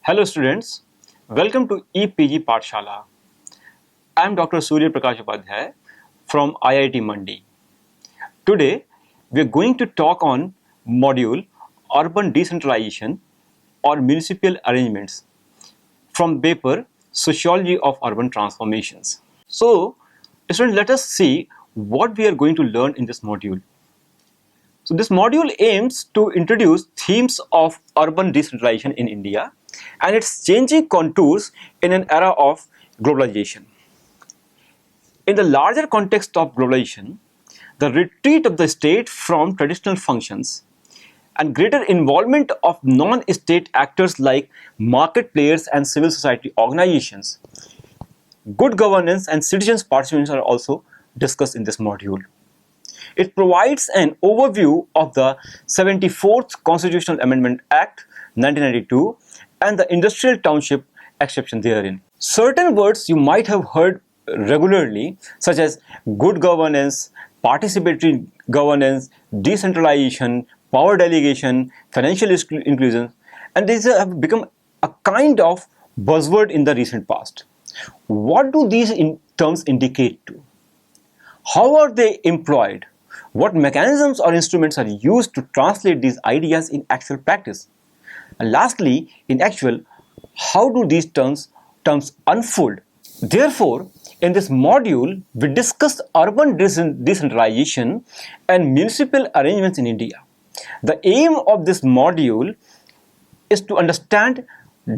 Hello students, welcome to EPG Pathshala. I am Dr. Surya Prakash Upadhyay from IIT Mandi. Today we are going to talk on module Urban Decentralization or Municipal Arrangements from paper Sociology of Urban Transformations. So students, let us see what we are going to learn in this module. So this module aims to introduce themes of urban decentralization in India and its changing contours in an era of globalization. In the larger context of globalization, the retreat of the state from traditional functions and greater involvement of non-state actors like market players and civil society organizations, good governance and citizens' participation are also discussed in this module. It provides an overview of the 74th Constitutional Amendment Act 1992 and the Industrial Township exception therein. Certain words you might have heard regularly, such as good governance, participatory governance, decentralization, power delegation, financial inclusion, and these have become a kind of buzzword in the recent past. What do these terms indicate to? How are they employed? What mechanisms or instruments are used to translate these ideas in actual practice? And lastly, in actual, how do these terms unfold? Therefore, in this module, we discuss urban decentralization and municipal arrangements in India. The aim of this module is to understand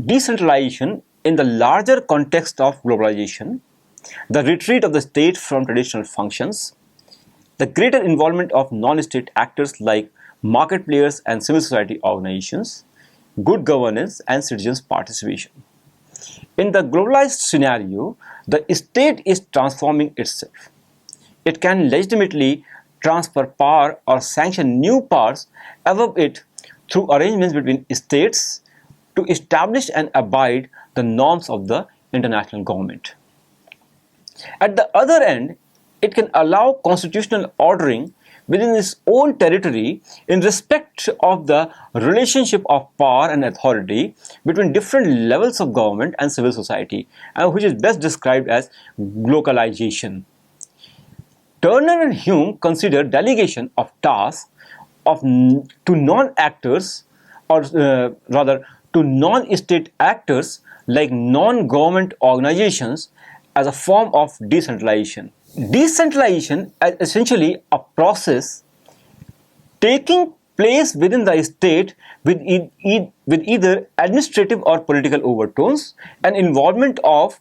decentralization in the larger context of globalization, the retreat of the state from traditional functions, the greater involvement of non-state actors like market players and civil society organizations, good governance and citizens' participation. In the globalized scenario, the state is transforming itself. It can legitimately transfer power or sanction new powers above it through arrangements between states to establish and abide the norms of the international government. At the other end, it can allow constitutional ordering within its own territory in respect of the relationship of power and authority between different levels of government and civil society, which is best described as localization. Turner and Hume consider delegation of tasks to non-actors, or rather to non-state actors like non-government organizations, as a form of decentralization. Decentralization is essentially a process taking place within the state with either administrative or political overtones, and involvement of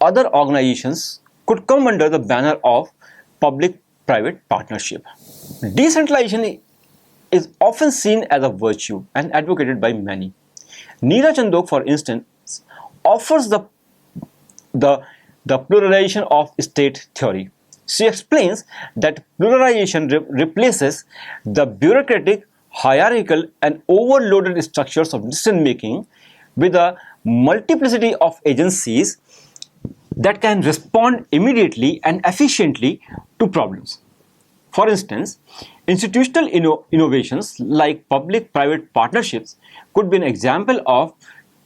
other organizations could come under the banner of public-private partnership. Decentralization is often seen as a virtue and advocated by many. Neera Chandok, for instance, offers the pluralization of state theory. She explains that pluralization replaces the bureaucratic, hierarchical and overloaded structures of decision-making with a multiplicity of agencies that can respond immediately and efficiently to problems. For instance, institutional innovations like public-private partnerships could be an example of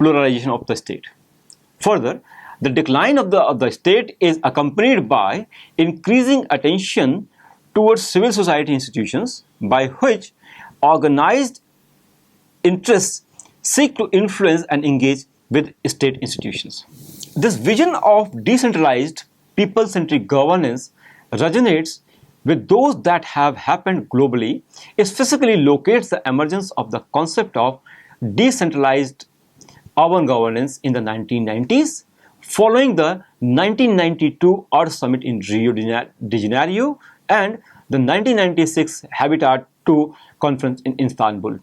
pluralization of the state. Further, the decline of the state is accompanied by increasing attention towards civil society institutions, by which organized interests seek to influence and engage with state institutions. This vision of decentralized, people-centric governance resonates with those that have happened globally, especially locates the emergence of the concept of decentralized urban governance in the 1990s, following the 1992 Earth Summit in Rio de Janeiro and the 1996 Habitat II conference in Istanbul.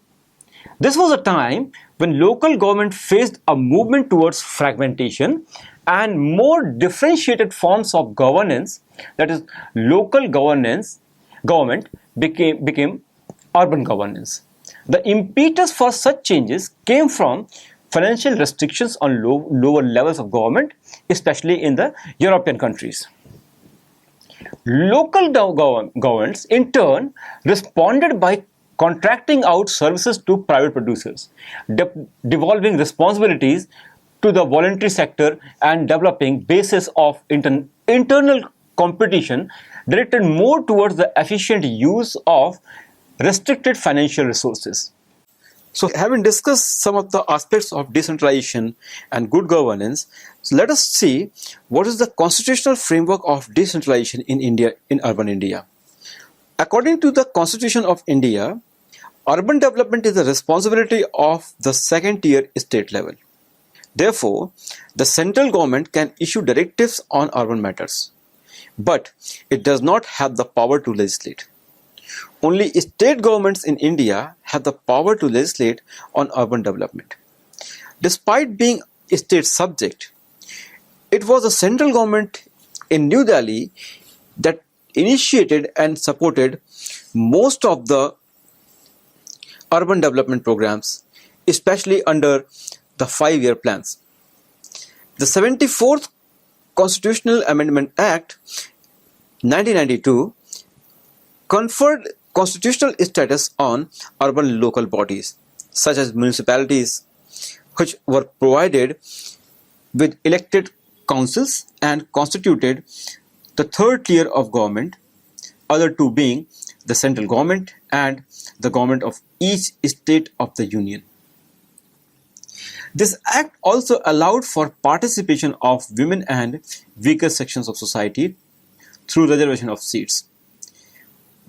This was a time when local government faced a movement towards fragmentation and more differentiated forms of governance, that is, local government became urban governance. The impetus for such changes came from financial restrictions on lower levels of government, especially in the European countries. Local governments, in turn, responded by contracting out services to private producers, devolving responsibilities to the voluntary sector, and developing basis of internal competition directed more towards the efficient use of restricted financial resources. So, having discussed some of the aspects of decentralization and good governance, so let us see what is the constitutional framework of decentralization in India, in urban India. According to the Constitution of India, urban development is the responsibility of the second-tier state level. Therefore, the central government can issue directives on urban matters, but it does not have the power to legislate. Only state governments in India have the power to legislate on urban development. Despite being state subject, it was the central government in New Delhi that initiated and supported most of the urban development programs, especially under the 5-year plans. The 74th Constitutional Amendment Act 1992 conferred constitutional status on urban local bodies, such as municipalities, which were provided with elected councils and constituted the third tier of government, other two being the central government and the government of each state of the union. This act also allowed for participation of women and weaker sections of society through reservation of seats,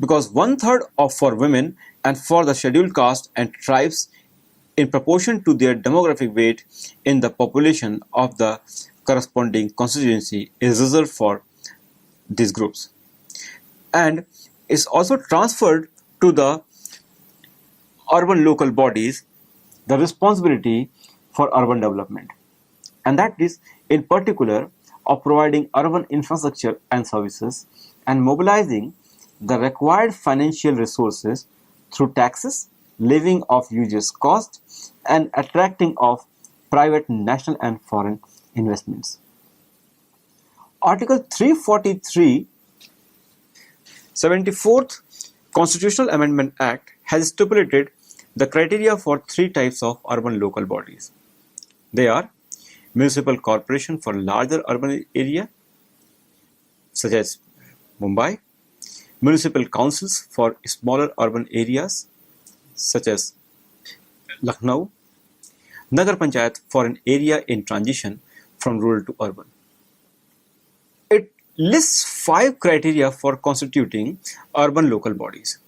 because 1/3 for women and for the scheduled caste and tribes in proportion to their demographic weight in the population of the corresponding constituency is reserved for these groups, and is also transferred to the urban local bodies the responsibility for urban development, and that is in particular of providing urban infrastructure and services and mobilizing the required financial resources through taxes, levying of users' costs, and attracting of private national and foreign investments. Article 343, 74th Constitutional Amendment Act has stipulated the criteria for 3 types of urban local bodies. They are municipal corporation for larger urban area, such as Mumbai, municipal councils for smaller urban areas, such as Lucknow, Nagar Panchayat for an area in transition from rural to urban. It lists 5 criteria for constituting urban local bodies,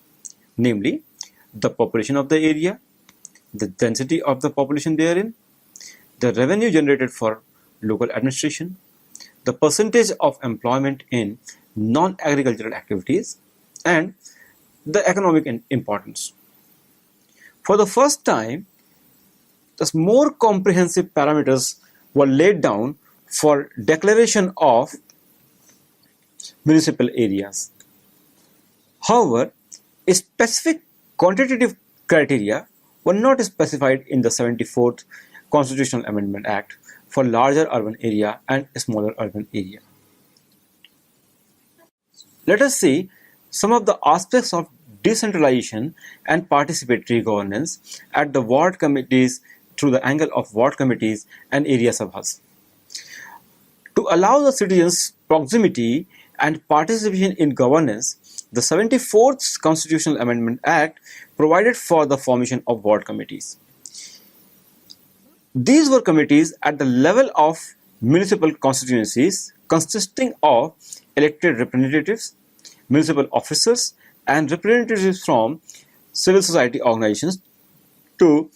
namely the population of the area, the density of the population therein, the revenue generated for local administration, the percentage of employment in non-agricultural activities, and the economic importance. For the first time, the more comprehensive parameters were laid down for declaration of municipal areas. However, specific quantitative criteria were not specified in the 74th Constitutional Amendment Act for larger urban area and smaller urban area. Let us see some of the aspects of decentralization and participatory governance at the ward committees through the angle of ward committees and area sabhas. To allow the citizens proximity and participation in governance, the 74th Constitutional Amendment Act provided for the formation of ward committees. These were committees at the level of municipal constituencies consisting of elected representatives, municipal officers, and representatives from civil society organizations to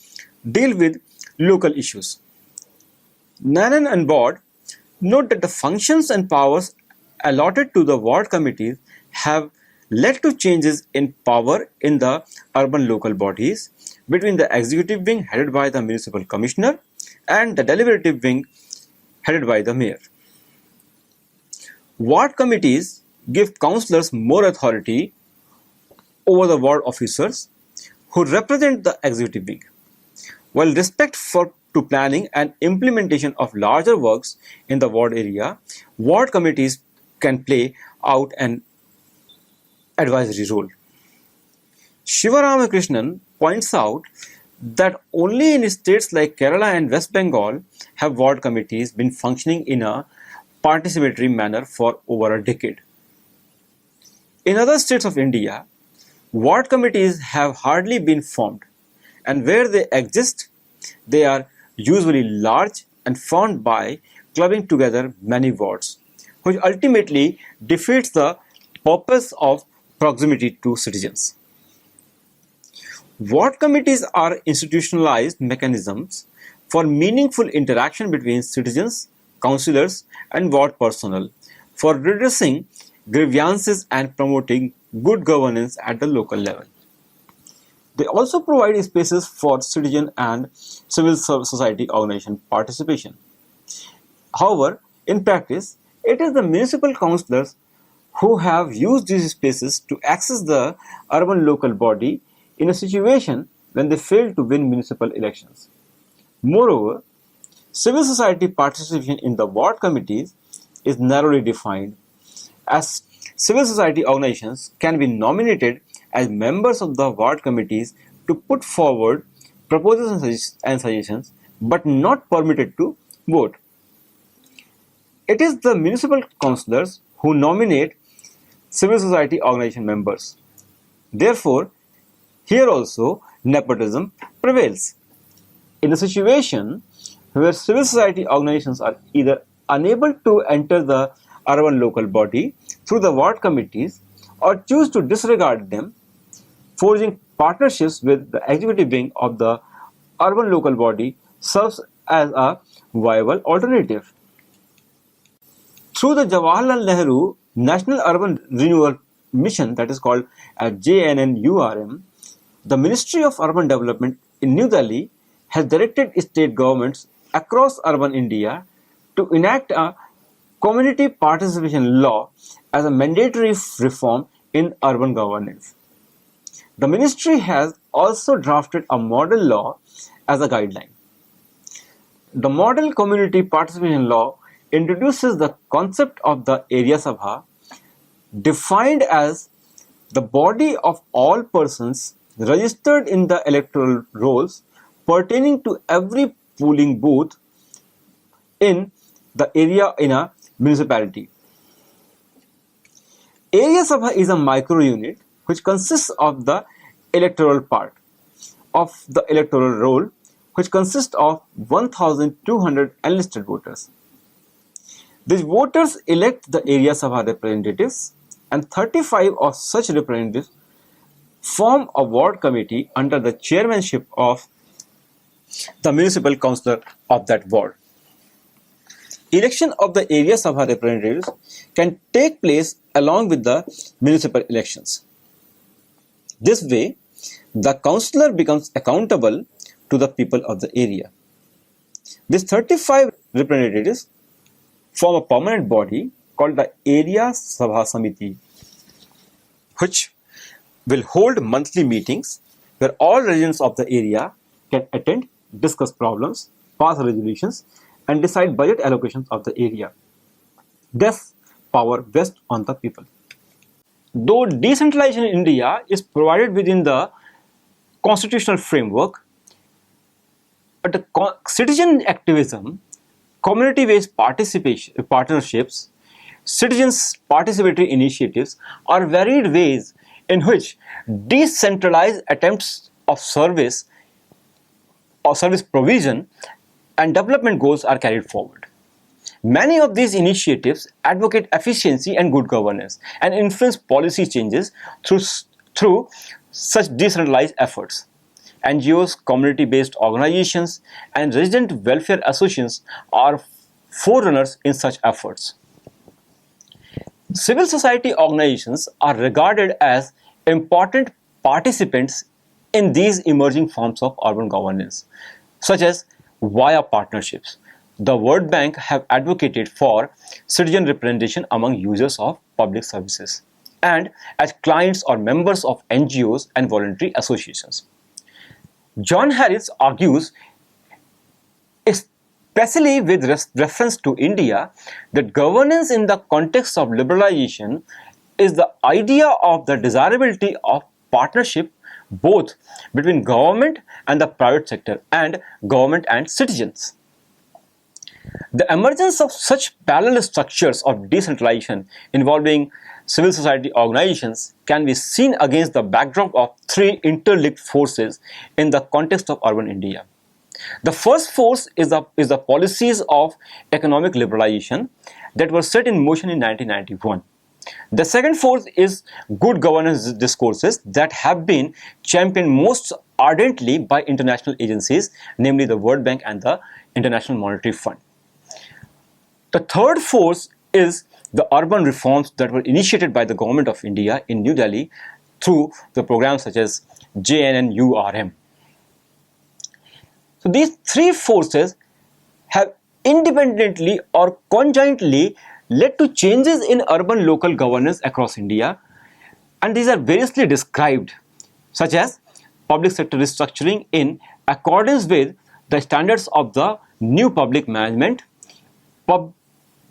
deal with local issues. Nanan and Board note that the functions and powers allotted to the ward committees have led to changes in power in the urban local bodies between the executive wing headed by the municipal commissioner and the deliberative wing headed by the mayor. Ward committees give councillors more authority over the ward officers who represent the executive wing, while respect to planning and implementation of larger works in the ward area, ward committees can play out an advisory role. Shiva Ramakrishnan points out that only in states like Kerala and West Bengal have ward committees been functioning in a participatory manner for over a decade. In other states of India, ward committees have hardly been formed, and where they exist, they are usually large and formed by clubbing together many wards, which ultimately defeats the purpose of proximity to citizens. Ward committees are institutionalized mechanisms for meaningful interaction between citizens, councillors, and ward personnel for redressing grievances and promoting good governance at the local level. They also provide spaces for citizen and civil society organization participation. However, in practice, it is the municipal councillors who have used these spaces to access the urban local body in a situation when they fail to win municipal elections. Moreover, civil society participation in the ward committees is narrowly defined, as civil society organizations can be nominated as members of the ward committees to put forward proposals and suggestions, but not permitted to vote. It is the municipal councillors who nominate civil society organization members. Therefore, here also nepotism prevails. In a situation where civil society organizations are either unable to enter the urban local body through the ward committees or choose to disregard them, forging partnerships with the executive wing of the urban local body serves as a viable alternative. Through the Jawaharlal Nehru National Urban Renewal Mission, that is called JNNURM, the Ministry of Urban Development in New Delhi has directed state governments across urban India to enact a community participation law as a mandatory reform in urban governance. The ministry has also drafted a model law as a guideline. The Model Community Participation Law introduces the concept of the Area Sabha, defined as the body of all persons registered in the electoral rolls pertaining to every polling booth in the area in a municipality. Area Sabha is a micro unit which consists of the electoral part of the electoral roll, which consists of 1,200 enlisted voters. These voters elect the Area Sabha representatives, and 35 of such representatives form a ward committee under the chairmanship of the municipal councillor of that ward. Election of the Area Sabha representatives can take place along with the municipal elections. This way, the councillor becomes accountable to the people of the area. These 35 representatives form a permanent body called the Area Sabha Samiti, which will hold monthly meetings where all residents of the area can attend, discuss problems, pass resolutions, and decide budget allocations of the area. Thus, power vests on the people. Though decentralization in India is provided within the constitutional framework, but the citizen activism, community-based partnerships, citizens' participatory initiatives are varied ways in which decentralized attempts of service or service provision and development goals are carried forward. Many of these initiatives advocate efficiency and good governance and influence policy changes through such decentralized efforts. NGOs, community-based organizations, and resident welfare associations are forerunners in such efforts. Civil society organizations are regarded as important participants in these emerging forms of urban governance, such as via partnerships. The World Bank have advocated for citizen representation among users of public services and as clients or members of NGOs and voluntary associations. John Harris argues, especially with reference to India, that governance in the context of liberalization is the idea of the desirability of partnership both between government and the private sector and government and citizens. The emergence of such parallel structures of decentralization involving civil society organizations can be seen against the backdrop of three interlinked forces in the context of urban India. The first force is the policies of economic liberalization that were set in motion in 1991. The second force is good governance discourses that have been championed most ardently by international agencies, namely the World Bank and the International Monetary Fund. The third force is the urban reforms that were initiated by the Government of India in New Delhi through the programs such as JNNURM. So these three forces have independently or conjointly led to changes in urban local governance across India, and these are variously described, such as public sector restructuring in accordance with the standards of the new public management,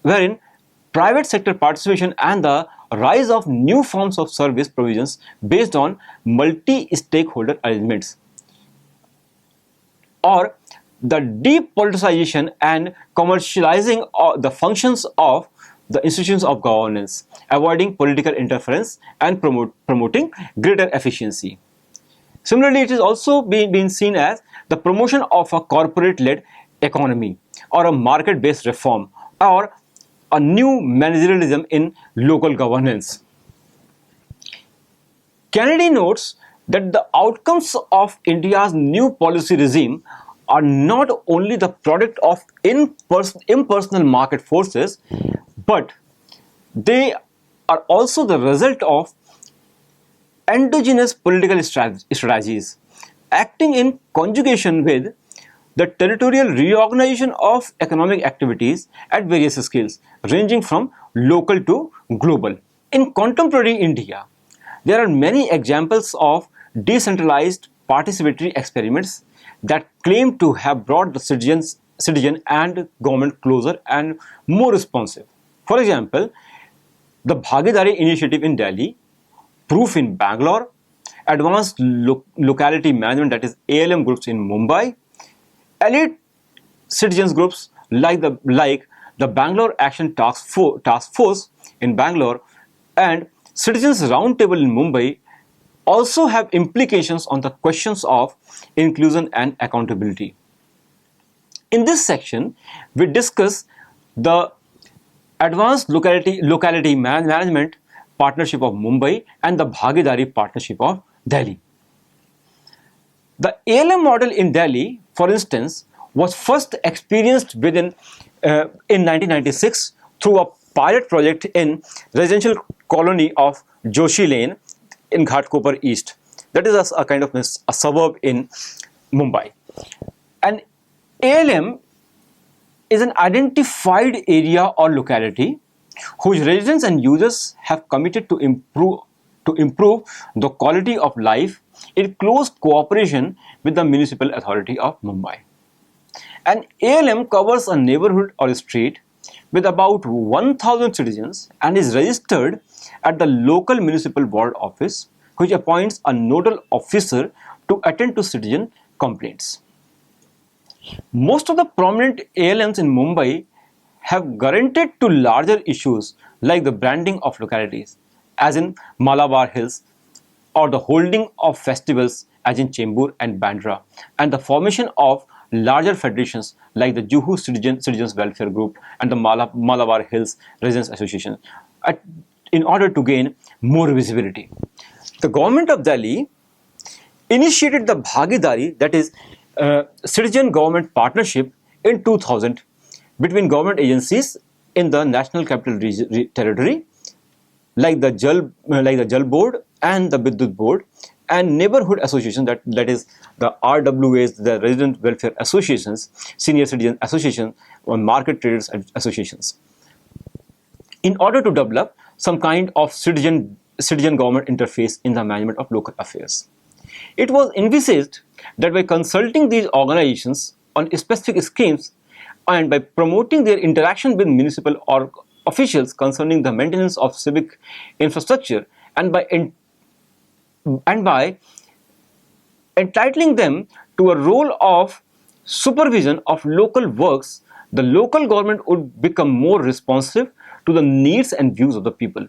wherein private sector participation and the rise of new forms of service provisions based on multi-stakeholder arrangements, or the depoliticization and commercializing the functions of the institutions of governance, avoiding political interference and promoting greater efficiency. Similarly, it is also being seen as the promotion of a corporate-led economy or a market-based reform or a new managerialism in local governance. Kennedy notes that the outcomes of India's new policy regime are not only the product of impersonal market forces, but they are also the result of endogenous political strategies acting in conjugation with the territorial reorganization of economic activities at various scales, ranging from local to global. In contemporary India, there are many examples of decentralized participatory experiments that claim to have brought the citizen and government closer and more responsive. For example, the Bhagidari initiative in Delhi, Proof in Bangalore, Advanced Locality Management, that is ALM groups in Mumbai, elite citizens groups like the Bangalore Action Task Force in Bangalore and Citizens Roundtable in Mumbai also have implications on the questions of inclusion and accountability. In this section, we discuss the Advanced Locality Management Partnership of Mumbai and the Bhagidari Partnership of Delhi. The ALM model in Delhi, for instance, was first experienced in 1996 through a pilot project in residential colony of Joshi Lane in Ghatkopar East. That is a kind of a suburb in Mumbai. And ALM is an identified area or locality whose residents and users have committed to improve the quality of life in close cooperation with the municipal authority of Mumbai. An ALM covers a neighborhood or a street with about 1,000 citizens and is registered at the local municipal ward office, which appoints a nodal officer to attend to citizen complaints. Most of the prominent ALMs in Mumbai have guaranteed to larger issues like the branding of localities, as in Malabar Hills, or the holding of festivals, as in Chembur and Bandra, and the formation of larger federations like the Juhu Citizens Welfare Group and the Malabar Hills Residents Association, in order to gain more visibility. The government of Delhi initiated the Bhagidari, that is, citizen government partnership in 2000 between government agencies in the National Capital Territory, like the Jal Board and the Vidyut Board, and neighborhood associations, that is the RWAs, the Resident Welfare Associations, Senior Citizen Association, or Market Traders Associations, in order to develop some kind of citizen government interface in the management of local affairs. It was envisaged that by consulting these organizations on specific schemes and by promoting their interaction with municipal or officials concerning the maintenance of civic infrastructure, and by entitling them to a role of supervision of local works, the local government would become more responsive to the needs and views of the people.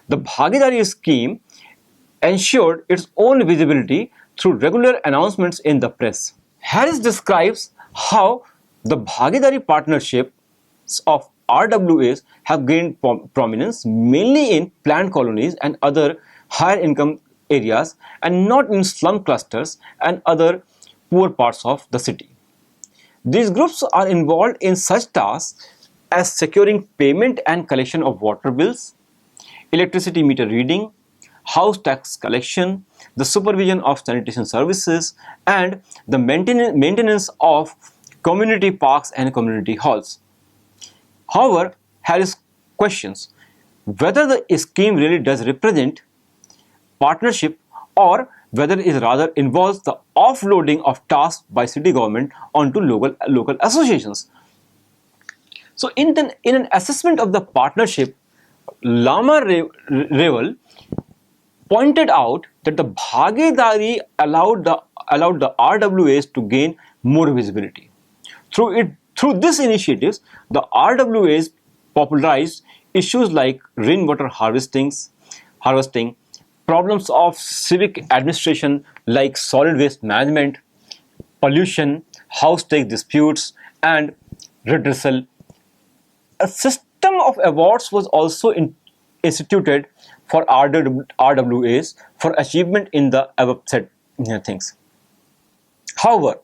The Bhagidari scheme ensured its own visibility through regular announcements in the press. Harris describes how the Bhagidari partnerships of RWAs have gained prominence mainly in planned colonies and other higher income areas and not in slum clusters and other poor parts of the city. These groups are involved in such tasks as securing payment and collection of water bills, electricity meter reading, house tax collection, the supervision of sanitation services, and the maintenance of community parks and community halls. However, Harris questions whether the scheme really does represent partnership or whether it rather involves the offloading of tasks by city government onto local associations. So in an assessment of the partnership, Lama Reval pointed out that the Bhagidari allowed the RWAs to gain more visibility. Through these initiatives, the RWAs popularized issues like rainwater harvesting, problems of civic administration like solid waste management, pollution, house tax disputes, and redressal. A system of awards was also instituted for RWAs for achievement in the above said things. However,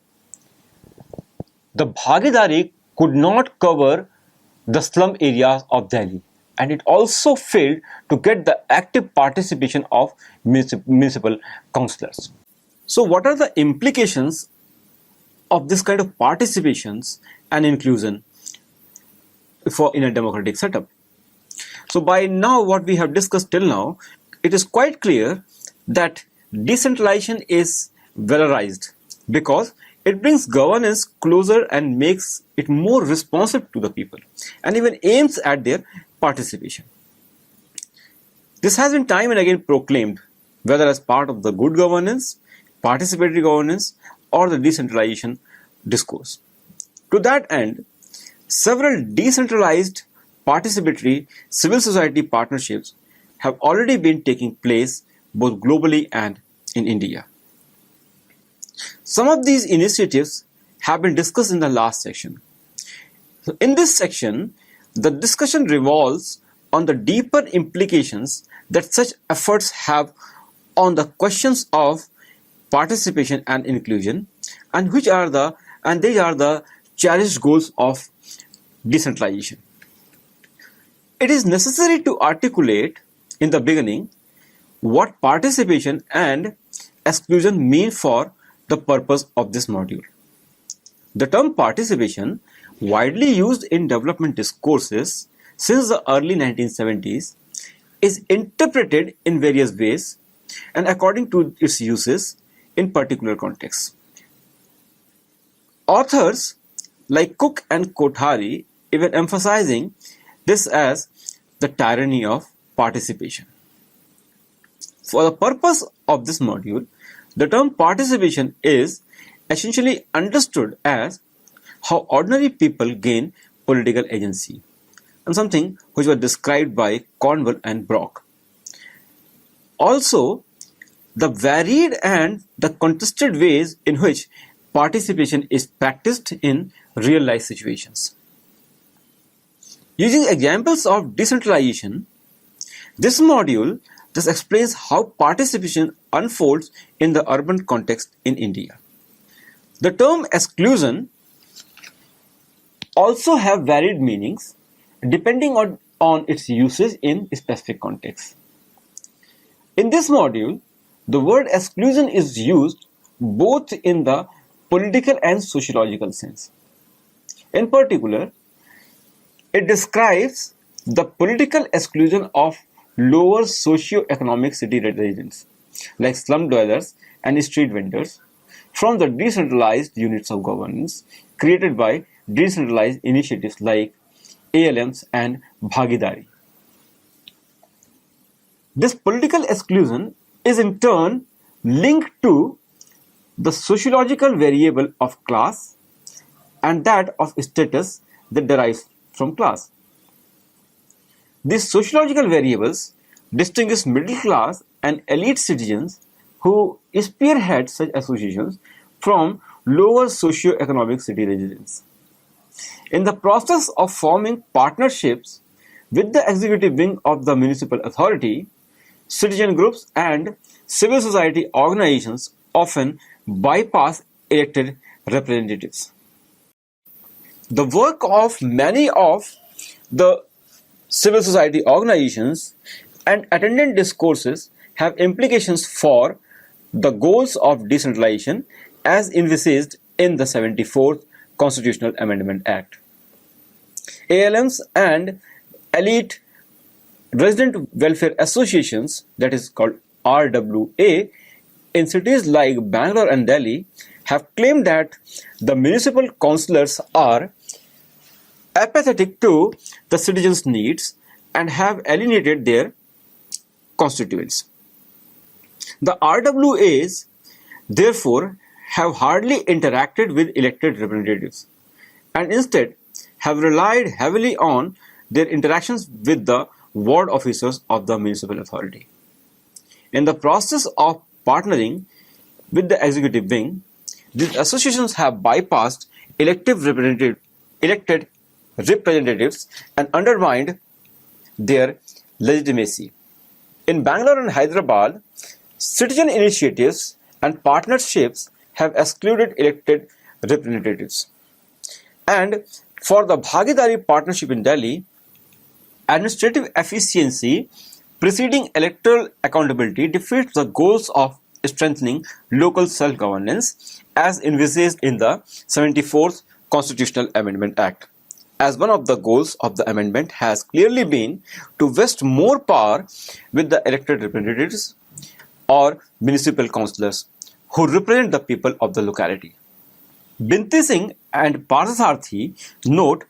the Bhagidari could not cover the slum areas of Delhi, and it also failed to get the active participation of municipal councillors. So what are the implications of this kind of participations and inclusion in a democratic setup? So by now, what we have discussed till now, it is quite clear that decentralization is valorized because it brings governance closer and makes it more responsive to the people and even aims at their participation. This has been time and again proclaimed, whether as part of the good governance, participatory governance, or the decentralization discourse. To that end, several decentralized participatory civil society partnerships have already been taking place both globally and in India. Some of these initiatives have been discussed in the last section. So in this section, the discussion revolves on the deeper implications that such efforts have on the questions of participation and inclusion, and these are the cherished goals of decentralization. It is necessary to articulate in the beginning what participation and exclusion mean for the purpose of this module. The term participation, widely used in development discourses since the early 1970s, is interpreted in various ways and according to its uses in particular contexts. Authors like Cook and Kothari even emphasizing this as the tyranny of participation. For the purpose of this module, the term participation is essentially understood as how ordinary people gain political agency, and something which was described by Cornwell and Brock. Also, the varied and the contested ways in which participation is practiced in real life situations. Using examples of decentralization, this module just explains how participation unfolds in the urban context in India. The term exclusion also have varied meanings depending on its usage in specific contexts. In this module, the word exclusion is used both in the political and sociological sense. In particular, it describes the political exclusion of lower socio-economic city residents, like slum dwellers and street vendors, from the decentralized units of governance created by decentralized initiatives like ALMs and Bhagidari. This political exclusion is in turn linked to the sociological variable of class and that of status that derives from class. These sociological variables distinguish middle class and elite citizens who spearhead such associations from lower socio-economic city residents. In the process of forming partnerships with the executive wing of the municipal authority, citizen groups and civil society organizations often bypass elected representatives. The work of many of the civil society organizations and attendant discourses have implications for the goals of decentralization as envisaged in the 74th Constitutional Amendment Act. ALMs and elite resident welfare associations, that is called RWA, in cities like Bangalore and Delhi have claimed that the municipal councillors are apathetic to the citizens' needs and have alienated their constituents. The RWAs, therefore, have hardly interacted with elected representatives and instead have relied heavily on their interactions with the ward officers of the municipal authority. In the process of partnering with the executive wing, these associations have bypassed elected representatives and undermined their legitimacy. In Bangalore and Hyderabad, citizen initiatives and partnerships have excluded elected representatives. And for the Bhagidari partnership in Delhi, administrative efficiency preceding electoral accountability defeats the goals of strengthening local self-governance as envisaged in the 74th Constitutional Amendment Act, as one of the goals of the amendment has clearly been to vest more power with the elected representatives or municipal councillors who represent the people of the locality. Binti Singh and Parsatharthi note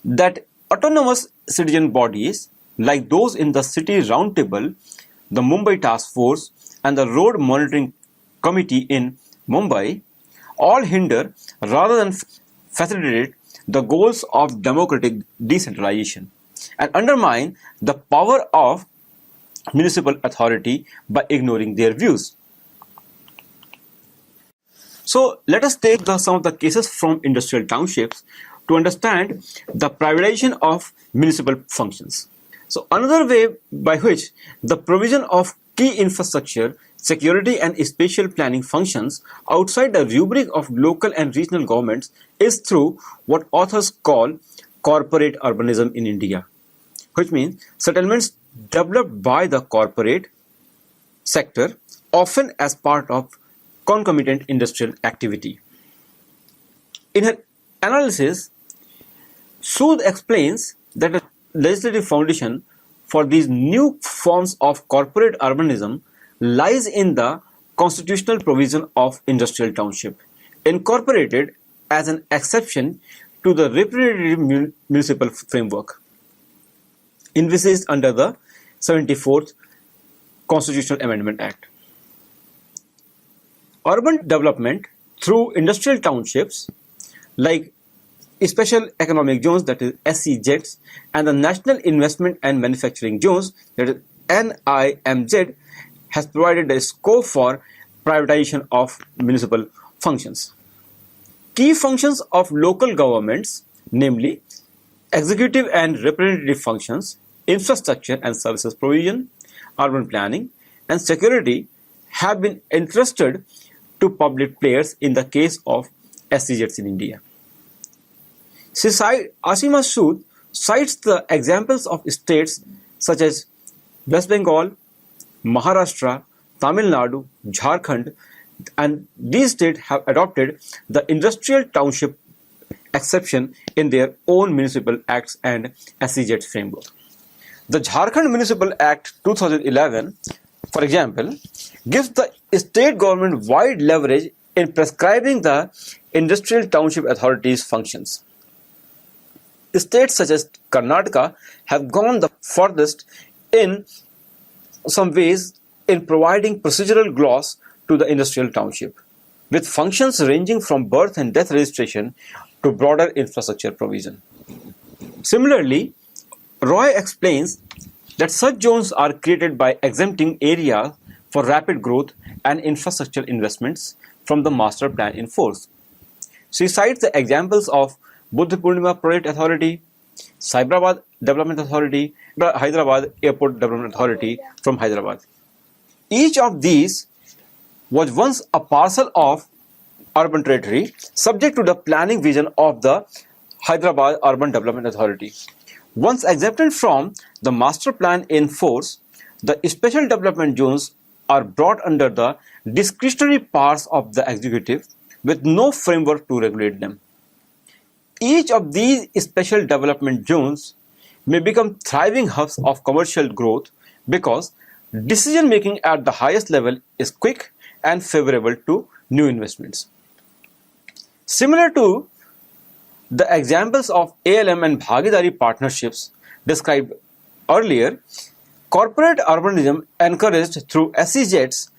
that autonomous citizen bodies like those in the City Roundtable, the Mumbai Task Force and the Road Monitoring Committee in Mumbai all hinder rather than facilitate the goals of democratic decentralization and undermine the power of municipal authority by ignoring their views. So let us take some of the cases from industrial townships to understand the privatization of municipal functions. So another way by which the provision of key infrastructure, security and spatial planning functions outside the rubric of local and regional governments is through what authors call corporate urbanism in India, which means settlements developed by the corporate sector, often as part of concomitant industrial activity. In her analysis, Sood explains that the legislative foundation for these new forms of corporate urbanism lies in the constitutional provision of industrial township, incorporated as an exception to the representative municipal framework, envisaged under the 74th Constitutional Amendment Act. Urban development through industrial townships like special economic zones, that is SEZs, and the National Investment and Manufacturing Zones, that is NIMZ, has provided the scope for privatization of municipal functions. Key functions of local governments, namely executive and representative functions, infrastructure and services provision, urban planning, and security, have been entrusted to public players in the case of SEZs in India. Asima Sood cites the examples of states such as West Bengal, Maharashtra, Tamil Nadu, Jharkhand, and these states have adopted the industrial township exception in their own municipal acts and SEZ framework. The Jharkhand Municipal Act 2011, for example, gives the state government wide leverage in prescribing the industrial township authorities' functions. States such as Karnataka have gone the furthest in some ways in providing procedural gloss to the industrial township. with functions ranging from birth and death registration to broader infrastructure provision. Similarly, Roy explains that such zones are created by exempting areas for rapid growth and infrastructure investments from the master plan in force. She cites the examples of Buddha Purnima Project Authority, Cyberabad Development Authority, the Hyderabad Airport Development Authority from Hyderabad. Each of these was once a parcel of urban territory subject to the planning vision of the Hyderabad Urban Development Authority. Once exempted from the master plan in force, the special development zones are brought under the discretionary powers of the executive with no framework to regulate them. Each of these special development zones may become thriving hubs of commercial growth because decision making at the highest level is quick and favorable to new investments. Similar to the examples of ALM and Bhagidari partnerships described earlier, corporate urbanism encouraged through SEZs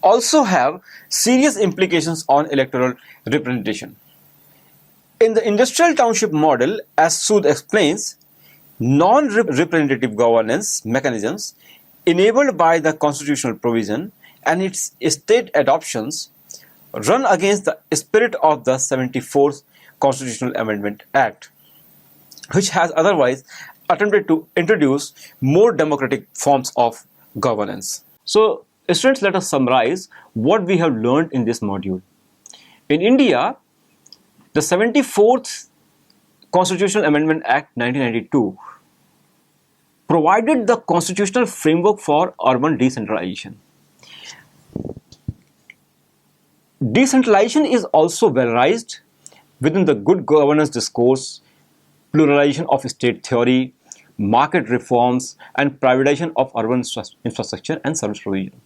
also have serious implications on electoral representation. In the industrial township model, as Sood explains, non-representative governance mechanisms enabled by the constitutional provision and its state adoptions run against the spirit of the 74th Constitutional Amendment Act, which has otherwise attempted to introduce more democratic forms of governance. So, students, let us summarize what we have learned in this module. In India, the 74th Constitutional Amendment Act 1992 provided the constitutional framework for urban decentralization. Decentralization is also valorized within the good governance discourse, pluralization of state theory, market reforms, and privatization of urban infrastructure and service provision.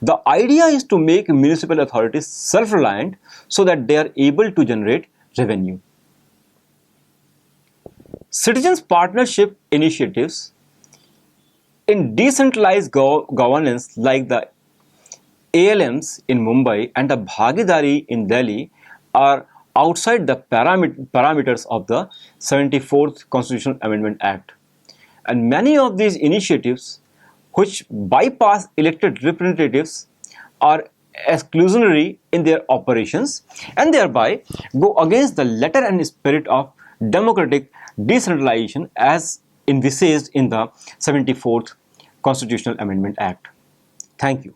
The idea is to make municipal authorities self-reliant so that they are able to generate revenue. Citizens' partnership initiatives in decentralized governance like the ALMs in Mumbai and the Bhagidari in Delhi are outside the parameters of the 74th Constitutional Amendment Act. And many of these initiatives which bypass elected representatives are exclusionary in their operations and thereby go against the letter and spirit of democratic decentralization as envisaged in the 74th Constitutional Amendment Act. Thank you.